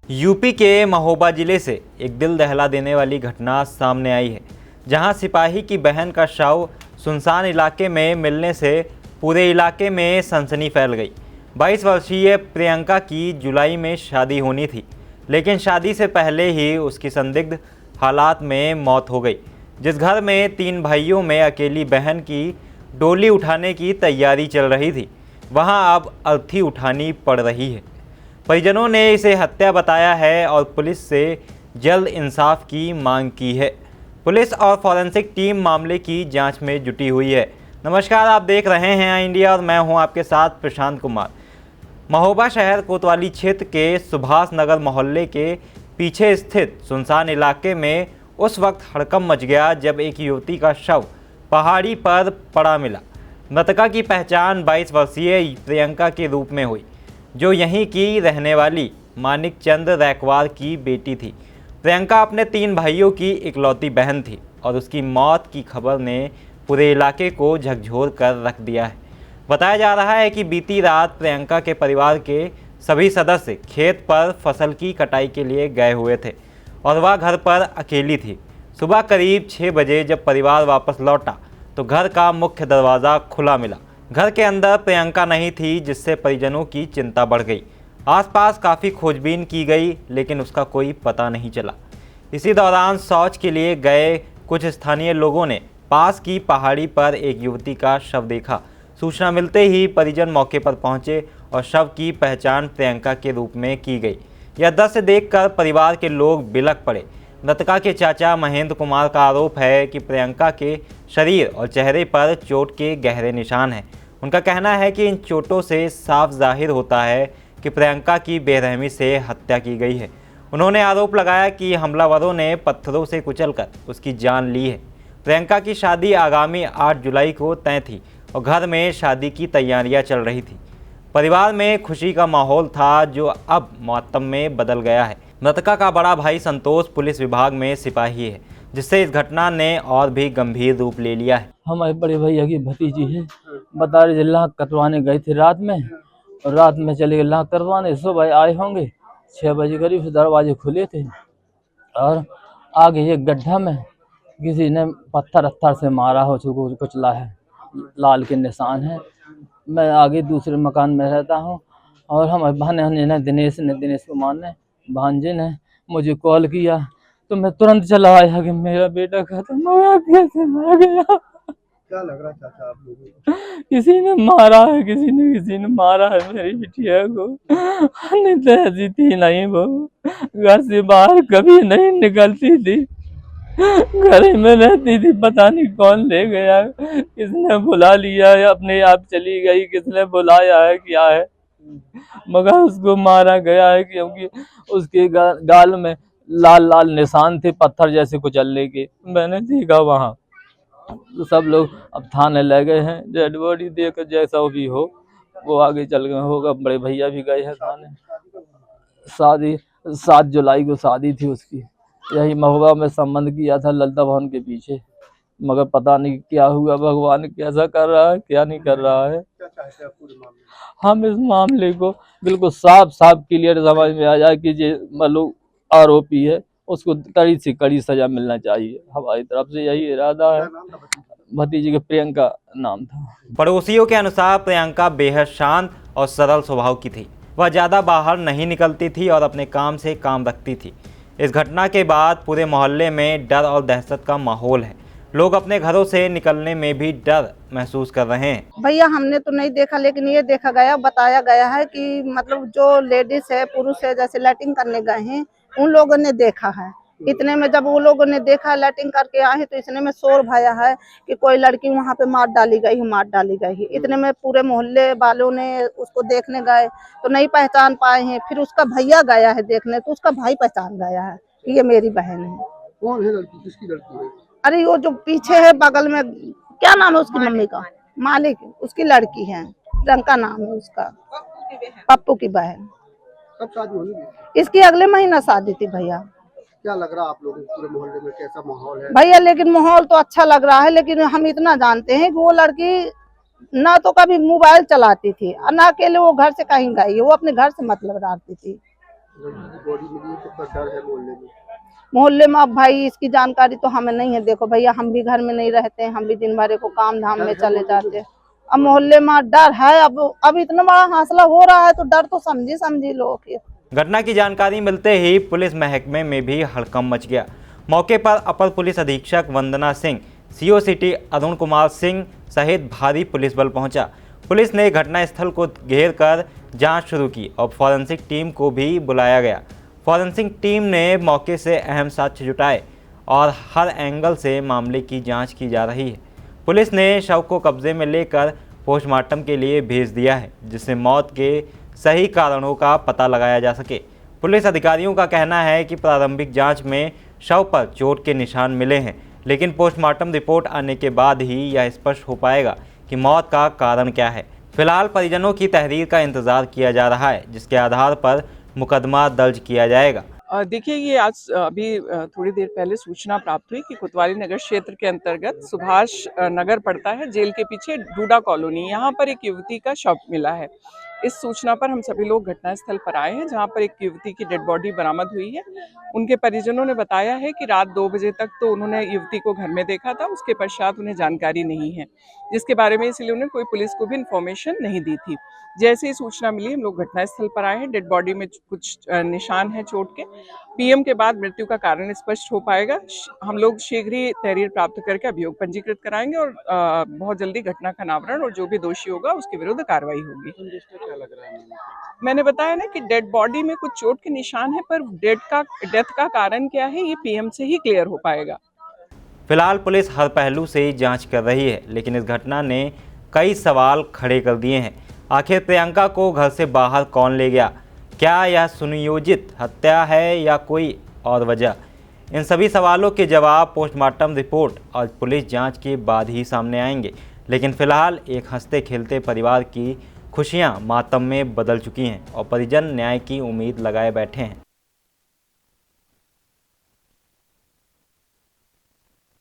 UP के महोबा जिले से एक दिल दहला देने वाली घटना सामने आई है, जहां सिपाही की बहन का शव सुनसान इलाके में मिलने से पूरे इलाके में सनसनी फैल गई। 22 वर्षीय प्रियंका की जुलाई में शादी होनी थी, लेकिन शादी से पहले ही उसकी संदिग्ध हालात में मौत हो गई। जिस घर में 3 भाइयों में अकेली बहन की डोली उठाने की तैयारी चल रही थी, वहां अब अर्थी उठानी पड़ रही है। परिजनों ने इसे हत्या बताया है और पुलिस से जल्द इंसाफ की मांग की है। पुलिस और फॉरेंसिक टीम मामले की जांच में जुटी हुई है। नमस्कार, आप देख रहे हैं आई इंडिया और मैं हूं आपके साथ प्रशांत कुमार। महोबा शहर कोतवाली क्षेत्र के सुभाष नगर मोहल्ले के पीछे स्थित सुनसान इलाके में उस वक्त हड़कंप मच गया जब एक युवती का शव पहाड़ी पर पड़ा मिला। मृतका की पहचान 22 वर्षीय प्रियंका के रूप में हुई, जो यहीं की रहने वाली मानिक चंद रैकवार की बेटी थी। प्रियंका अपने 3 भाइयों की इकलौती बहन थी और उसकी मौत की खबर ने पूरे इलाके को झकझोर कर रख दिया है। बताया जा रहा है कि बीती रात प्रियंका के परिवार के सभी सदस्य खेत पर फसल की कटाई के लिए गए हुए थे और वह घर पर अकेली थी। सुबह करीब 6 बजे जब परिवार वापस लौटा तो घर का मुख्य दरवाज़ा खुला मिला। घर के अंदर प्रियंका नहीं थी, जिससे परिजनों की चिंता बढ़ गई। आसपास काफ़ी खोजबीन की गई, लेकिन उसका कोई पता नहीं चला। इसी दौरान शौच के लिए गए कुछ स्थानीय लोगों ने पास की पहाड़ी पर एक युवती का शव देखा। सूचना मिलते ही परिजन मौके पर पहुंचे और शव की पहचान प्रियंका के रूप में की गई। यह दृश्य देखकर परिवार के लोग बिलख पड़े। मृतका के चाचा महेंद्र कुमार का आरोप है कि प्रियंका के शरीर और चेहरे पर चोट के गहरे निशान हैं। उनका कहना है कि इन चोटों से साफ जाहिर होता है कि प्रियंका की बेरहमी से हत्या की गई है। उन्होंने आरोप लगाया कि हमलावरों ने पत्थरों से कुचलकर उसकी जान ली है। प्रियंका की शादी आगामी 8 जुलाई को तय थी और घर में शादी की तैयारियां चल रही थी। परिवार में खुशी का माहौल था, जो अब मातम में बदल गया है। मृतका का बड़ा भाई संतोष पुलिस विभाग में सिपाही है, जिससे इस घटना ने और भी गंभीर रूप ले लिया है। हमारे बड़े भैया की भतीजी है, बता रहे लाख कटवाने गए थे रात में, और रात में चले गए लाख कटवाने। सुबह आए होंगे 6 बजे करीब से, दरवाजे खुले थे और आगे एक गड्ढा में किसी ने पत्थर अत्थर से मारा हो, उसको कुचला है, लाल के निशान है। मैं आगे दूसरे मकान में रहता हूँ और हमारे भाने ने दिनेश कुमार ने, भांजे ने मुझे कॉल किया तो मैं तुरंत चला आया कि मेरा बेटा खत्म हो गया, कैसे मर गया। क्या लग रहा चाचा आप लोगों को? किसी ने मारा है, किसी ने मारा है मेरी बिटिया को। नहीं तो ऐसी थी नहीं, वो घर से बाहर कभी नहीं निकलती थी, घर ही में रहती थी। पता नहीं कौन ले गया, किसने बुला लिया है, अपने आप चली गई, किसने बुलाया है, क्या है, मगर उसको मारा गया है क्योंकि उसके गाल में लाल लाल निशान थे पत्थर जैसे कुचलने के। मैंने देखा वहाँ, तो सब लोग अब थाने ले गए हैं। डेड बॉडी देकर जैसा भी हो वो आगे चल गए होगा। बड़े भैया भी गए हैं थाने। शादी 7 जुलाई को शादी थी उसकी, यही महोबा में संबंध किया था ललिता भवन के पीछे, मगर पता नहीं क्या हुआ, भगवान कैसा कर रहा है क्या नहीं कर रहा है। क्या चाहते हैं पूरे मामले में? हम इस मामले को बिल्कुल साफ क्लियर समझ में आ जाए कि ये मतलब आरोपी है, उसको कड़ी से कड़ी सजा मिलना चाहिए। हमारी तरफ से यही इरादा है। क्या नाम था बच्ची? भतीजी के प्रियंका नाम था। पड़ोसियों के अनुसार प्रियंका बेहद शांत और सरल स्वभाव की थी। वह ज़्यादा बाहर नहीं निकलती थी और अपने काम से काम रखती थी। इस घटना के बाद पूरे मोहल्ले में डर और दहशत का माहौल है। लोग अपने घरों से निकलने में भी डर महसूस कर रहे हैं। भैया हमने तो नहीं देखा, लेकिन ये देखा गया, बताया गया है कि मतलब जो लेडीज है, पुरुष है, जैसे लैटिंग करने गए हैं, उन लोगों ने देखा है। इतने में जब वो लोगों ने देखा लैटिंग करके आए तो इतने में शोर भया है कि कोई लड़की वहाँ पे मार डाली गई। इतने में पूरे मोहल्ले वालों ने उसको देखने गए तो नहीं पहचान पाए हैं। फिर उसका भैया गया है देखने तो उसका भाई पहचान गया है कि ये मेरी बहन है। कौन है लड़की? किसकी लड़की है? अरे वो जो पीछे है बगल में, क्या नाम है उसकी मम्मी का? मालिक, उसकी लड़की है, प्रियंका नाम है उसका, पप्पू की बहन। कब शादी होनी थी? इसकी अगले महीना शादी थी भैया। क्या लग रहा है आप लोगों को पूरे मोहल्ले में कैसा माहौल है? भैया लेकिन माहौल तो अच्छा लग रहा है, लेकिन हम इतना जानते हैं कि वो लड़की ना तो कभी मोबाइल चलाती थी और ना अकेले वो घर से कहीं गई है, वो अपने घर से मतलब रखती थी। बॉडी मिली है तो डर है मोहल्ले में। मोहल्ले में अब भाई इसकी जानकारी तो हमें नहीं है। देखो भैया, हम भी घर में नहीं रहते हैं, हम भी दिन भर को काम धाम में चले जाते हैं। अब मोहल्ले में डर है। अब इतना बड़ा हादसा हो रहा है तो डर तो समझी लो कि घटना की जानकारी मिलते ही पुलिस महकमे में भी हड़कंप मच गया। मौके पर अपर पुलिस अधीक्षक वंदना सिंह, सीओ सिटी अरुण कुमार सिंह सहित भारी पुलिस बल पहुंचा। पुलिस ने घटनास्थल को घेर कर जांच शुरू की और फॉरेंसिक टीम को भी बुलाया गया। फॉरेंसिक टीम ने मौके से अहम साक्ष्य जुटाए और हर एंगल से मामले की जांच की जा रही है। पुलिस ने शव को कब्जे में लेकर पोस्टमार्टम के लिए भेज दिया है, जिससे मौत के सही कारणों का पता लगाया जा सके। पुलिस अधिकारियों का कहना है कि प्रारंभिक जांच में शव पर चोट के निशान मिले हैं, लेकिन पोस्टमार्टम रिपोर्ट आने के बाद ही यह स्पष्ट हो पाएगा कि मौत का कारण क्या है। फिलहाल परिजनों की तहरीर का इंतजार किया जा रहा है, जिसके आधार पर मुकदमा दर्ज किया जाएगा। देखिए, ये आज अभी थोड़ी देर पहले सूचना प्राप्त हुई कि कोतवाली नगर क्षेत्र के अंतर्गत सुभाष नगर पड़ता है, जेल के पीछे डूडा कॉलोनी, यहाँ पर एक युवती का शव मिला है। इस सूचना पर हम सभी लोग घटनास्थल पर आए हैं, जहाँ पर एक युवती की डेड बॉडी बरामद हुई है। उनके परिजनों ने बताया है कि रात 2 बजे तक तो उन्होंने युवती को घर में देखा था, उसके पश्चात उन्हें जानकारी नहीं है, जिसके बारे में इसलिए उन्हें कोई पुलिस को भी इन्फॉर्मेशन नहीं दी थी। जैसे ही सूचना मिली, हम लोग घटनास्थल पर आए हैं। डेड बॉडी में कुछ निशान है चोट के। पीएम के बाद मृत्यु का कारण स्पष्ट हो पाएगा। हम लोग शीघ्र ही तहरीर प्राप्त करके अभियोग पंजीकृत कराएंगे और बहुत जल्दी घटना का अनावरण और जो भी दोषी होगा उसके विरुद्ध कार्रवाई होगी। क्या लग रहा है? मैंने बताया ना कि डेड बॉडी में कुछ चोट के निशान है, पर डेथ का कारण क्या है ये पीएम से ही क्लियर हो पाएगा। फिलहाल पुलिस हर पहलू से जांच कर रही है, लेकिन इस घटना ने कई सवाल खड़े कर दिए हैं। आखिर प्रियंका को घर से बाहर कौन ले गया? क्या यह सुनियोजित हत्या है या कोई और वजह? इन सभी सवालों के जवाब पोस्टमार्टम रिपोर्ट और पुलिस जांच के बाद ही सामने आएंगे। लेकिन फिलहाल एक हंसते खेलते परिवार की खुशियां मातम में बदल चुकी हैं और परिजन न्याय की उम्मीद लगाए बैठे हैं।